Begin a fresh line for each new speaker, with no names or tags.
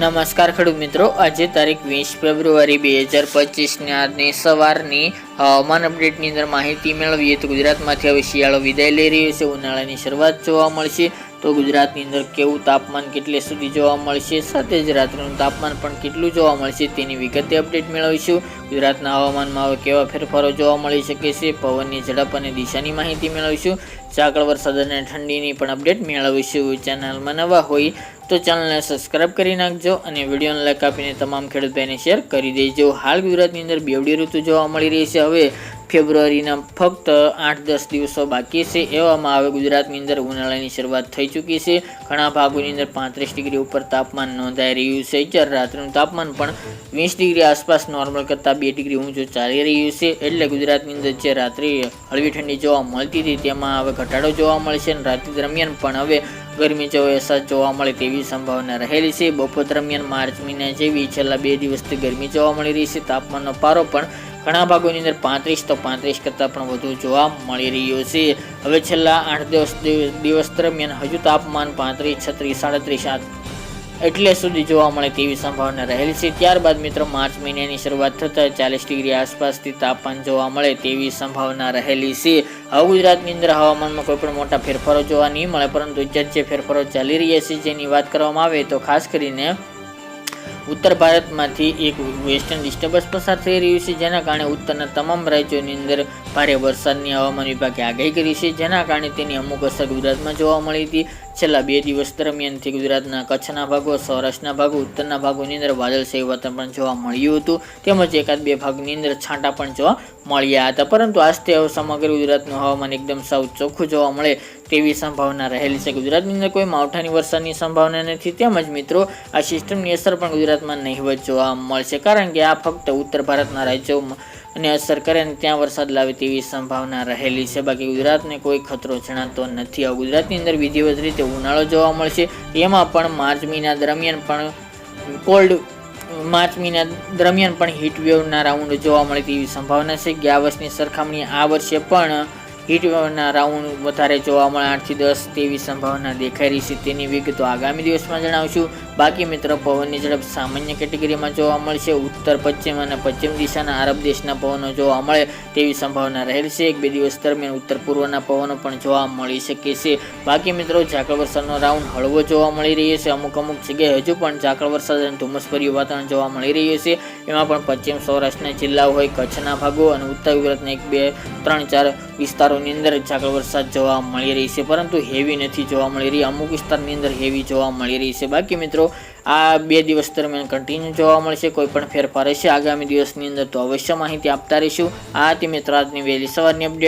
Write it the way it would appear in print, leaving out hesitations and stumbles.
નમસ્કાર ખેડૂત મિત્રો, આજે તારીખ 20 ફેબ્રુઆરી 2025 આજની સવારની હવામાન અપડેટની અંદર માહિતી મેળવીએ તો ગુજરાતમાંથી હવે શિયાળો વિદાય લઈ રહ્યો છે. ઉનાળાની શરૂઆત જોવા મળશે. તો ગુજરાતની અંદર કેવું તાપમાન કેટલે સુધી જોવા મળશે, સાથે જ રાત્રિનું તાપમાન પણ કેટલું જોવા મળશે તેની વિગતે અપડેટ મેળવીશું. ગુજરાતના હવામાનમાં હવે કેવા ફેરફારો જોવા મળી શકે છે, પવનની ઝડપ અને દિશાની માહિતી મેળવીશું. ઝાકળ વરસાદ અને ઠંડીની પણ અપડેટ મેળવીશું. ચેનલમાં નવા હોય તો ચેનલને સબસ્ક્રાઇબ કરી નાખજો અને વિડીયોને લાઈક આપીને તમામ ખેડૂત ભાઈને શેર કરી દેજો. હાલ ગુજરાતની અંદર બેવડી ઋતુ જોવા મળી રહી છે. હવે ફેબ્રુઆરીના ફક્ત 8-10 દિવસો બાકી છે. એવામાં હવે ગુજરાતની અંદર ઉનાળાની શરૂઆત થઈ ચૂકી છે. ઘણા ભાગોની અંદર 35 ડિગ્રી ઉપર તાપમાન નોંધાઈ રહ્યું છે. જ્યારે રાત્રિનું તાપમાન પણ 20 ડિગ્રી આસપાસ નોર્મલ કરતાં 2 ડિગ્રી ઊંચું ચાલી રહ્યું છે. એટલે ગુજરાતની અંદર જે રાત્રે હળવી ઠંડી જોવા મળતી હતી તેમાં હવે ઘટાડો જોવા મળશે અને રાત્રિ દરમિયાન પણ હવે ગરમી જેવો અહેસાસ જોવા મળે તેવી સંભાવના રહેલી છે. બપોર દરમિયાન માર્ચ મહિના જેવી છેલ્લા 2 દિવસથી ગરમી જોવા મળી રહી છે. તાપમાનનો પારો પણ ઘણા ભાગોની અંદર 35 તો 35 કરતાં પણ વધુ જોવા મળી રહ્યો છે. હવે છેલ્લા 8-10 દિવસ દરમિયાન હજુ તાપમાન 35, 36, 37 એટલે સુધી જોવા મળે તેવી સંભાવના રહેલી છે. ત્યારબાદ મિત્રો માર્ચ મહિનાની શરૂઆત થતાં 40 ડિગ્રી આસપાસથી તાપમાન જોવા મળે તેવી સંભાવના રહેલી છે. હવે ગુજરાતની અંદર હવામાનમાં કોઈ પણ મોટા ફેરફારો જોવા નહીં મળે, પરંતુ જે ફેરફારો ચાલી રહ્યા છે જેની વાત કરવામાં આવે તો ખાસ કરીને ઉત્તર ભારતમાંથી એક વેસ્ટર્ન ડિસ્ટર્બન્સ પસાર થઈ રહ્યું છે, જેના કારણે ઉત્તરના તમામ રાજ્યોની અંદર ભારે વરસાદની હવામાન વિભાગે આગાહી કરી છે. જેના કારણે તેની અમુક અસર ગુજરાતમાં જોવા મળી હતી. છેલ્લા 2 દિવસ દરમિયાનથી ગુજરાતના કચ્છના ભાગો, સૌરાષ્ટ્રના ભાગો, ઉત્તરના ભાગોની અંદર વાદળછાયું વાતાવરણ જોવા મળ્યું હતું. તેમજ 1-2 ભાગની અંદર છાંટા પણ જોવા મળ્યા હતા. પરંતુ આજથી હવે સમગ્ર ગુજરાતનું હવામાન એકદમ સાવ ચોખ્ખું જોવા મળે તેવી સંભાવના રહેલી છે. ગુજરાતની અંદર કોઈ માવઠાની વરસાદની સંભાવના નથી. તેમજ મિત્રો આ સિસ્ટમની અસર પણ ગુજરાતમાં નહિવત જોવા મળશે, કારણ કે આ ફક્ત ઉત્તર ભારતના રાજ્યોમાં અને અસર કરે અને ત્યાં વરસાદ લાવે તેવી સંભાવના રહેલી છે. બાકી ગુજરાતને કોઈ ખતરો જણાતો નથી. હવે ગુજરાતની અંદર વિધિવત રીતે ઉનાળો જોવા મળશે. એમાં પણ માર્ચ મહિના દરમિયાન પણ હીટવેવના રાઉન્ડ જોવા મળે તેવી સંભાવના છે. ગયા વર્ષની સરખામણીએ આ વર્ષે પણ હીટવેવના રાઉન્ડ વધારે જોવા મળે 8-10 તેવી સંભાવના દેખાઈ રહી છે. તેની વિગતો આગામી દિવસમાં જણાવશું. બાકી મિત્રો પવનની ઝડપ સામાન્ય કેટેગરીમાં જોવા મળશે. ઉત્તર પશ્ચિમ અને પશ્ચિમ દિશાના આરબ દેશના પવનો જોવા મળે તેવી સંભાવના રહેલી છે. 1-2 દિવસ દરમિયાન ઉત્તર પૂર્વના પવનો પણ જોવા મળી શકે છે. બાકી મિત્રો ઝાકળ વરસાદનો રાઉન્ડ હળવો જોવા મળી રહ્યો છે. અમુક જગ્યાએ હજુ પણ ઝાકળ વરસાદ અને ધુમ્મસભર્યું વાતાવરણ જોવા મળી રહ્યું છે. એમાં પણ પશ્ચિમ સૌરાષ્ટ્રના જિલ્લાઓ હોય, કચ્છના ભાગો અને ઉત્તર ગુજરાતના 1, 2, 3, 4 વિસ્તારોની અંદર ઝાકળ વરસાદ જોવા મળી રહી છે, પરંતુ હેવી નથી જોવા મળી રહી. અમુક વિસ્તારની અંદર હેવી જોવા મળી રહી છે. બાકી મિત્રો આ 2 દિવસ દરમિયાન કન્ટિન્યુ જોવા મળશે. કોઈ પણ ફેરફાર હશે આગામી દિવસની અંદર તો અવશ્ય માહિતી આપતા રહીશું. આ હતી મિત્રો આજની વહેલી સવારની અપડેટ.